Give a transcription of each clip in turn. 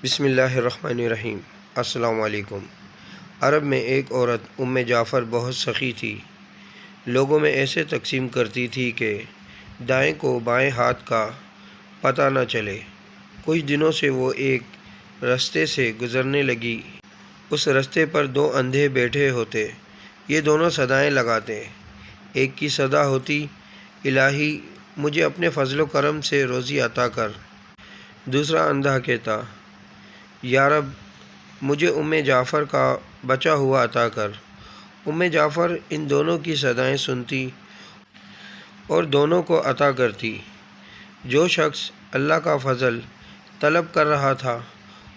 بسم اللہ الرحمن الرحیم۔ السلام علیکم۔ عرب میں ایک عورت جعفر بہت سخی تھی۔ لوگوں میں ایسے تقسیم کرتی تھی کہ دائیں کو بائیں ہاتھ کا پتہ نہ چلے۔ کچھ دنوں سے وہ ایک رستے سے گزرنے لگی۔ اس رستے پر دو اندھے بیٹھے ہوتے۔ یہ دونوں صدائیں لگاتے۔ ایک کی صدا ہوتی، الہی مجھے اپنے فضل و کرم سے روزی عطا کر۔ دوسرا اندھا کہتا، یا رب مجھے جعفر کا بچا ہوا عطا کر۔ جعفر ان دونوں کی صدائیں سنتی اور دونوں کو عطا کرتی۔ جو شخص اللہ کا فضل طلب کر رہا تھا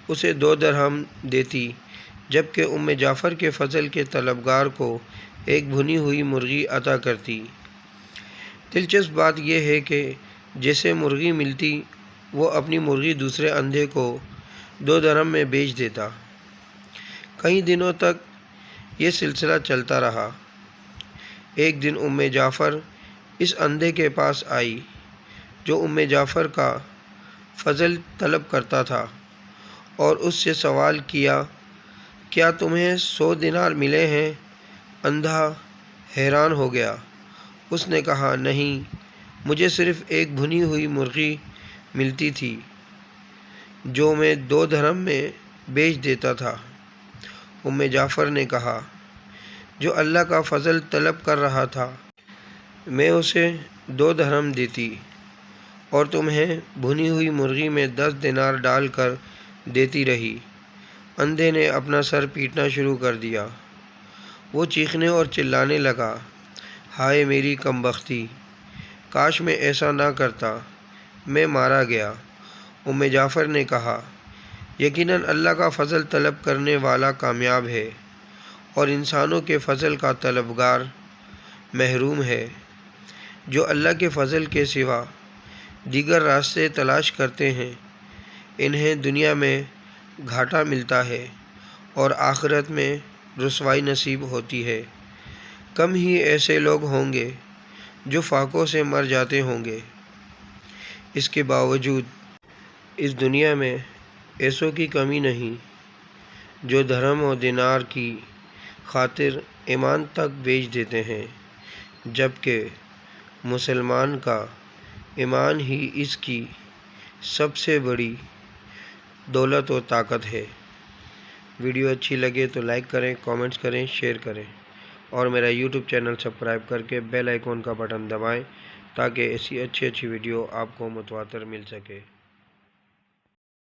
اسے 2 درہم دیتی، جبکہ جعفر کے فضل کے طلبگار کو ایک بھنی ہوئی مرغی عطا کرتی۔ دلچسپ بات یہ ہے کہ جسے مرغی ملتی وہ اپنی مرغی دوسرے اندھے کو 2 درہم میں بیچ دیتا۔ کئی دنوں تک یہ سلسلہ چلتا رہا۔ ایک دن جعفر اس اندھے کے پاس آئی جو جعفر کا فضل طلب کرتا تھا اور اس سے سوال کیا، کیا تمہیں 100 دینار ملے ہیں؟ اندھا حیران ہو گیا۔ اس نے کہا، نہیں، مجھے صرف ایک بھنی ہوئی مرغی ملتی تھی جو میں 2 درہم میں بیچ دیتا تھا۔ جعفر نے کہا، جو اللہ کا فضل طلب کر رہا تھا میں اسے 2 درہم دیتی اور تمہیں بھنی ہوئی مرغی میں 10 دینار ڈال کر دیتی رہی۔ اندھے نے اپنا سر پیٹنا شروع کر دیا۔ وہ چیخنے اور چلانے لگا، ہائے میری کم بختی! کاش میں ایسا نہ کرتا، میں مارا گیا۔ جعفر نے کہا، یقیناً اللہ کا فضل طلب کرنے والا کامیاب ہے اور انسانوں کے فضل کا طلبگار محروم ہے۔ جو اللہ کے فضل کے سوا دیگر راستے تلاش کرتے ہیں انہیں دنیا میں گھاٹا ملتا ہے اور آخرت میں رسوائی نصیب ہوتی ہے۔ کم ہی ایسے لوگ ہوں گے جو فاقوں سے مر جاتے ہوں گے۔ اس کے باوجود اس دنیا میں ایسوں کی کمی نہیں جو درہم و دینار کی خاطر ایمان تک بیچ دیتے ہیں، جبکہ مسلمان کا ایمان ہی اس کی سب سے بڑی دولت و طاقت ہے۔ ویڈیو اچھی لگے تو لائک کریں، کامنٹس کریں، شیئر کریں اور میرا یوٹیوب چینل سبسکرائب کر کے بیل آئیکن کا بٹن دبائیں تاکہ ایسی اچھی ویڈیو آپ کو متواتر مل سکے۔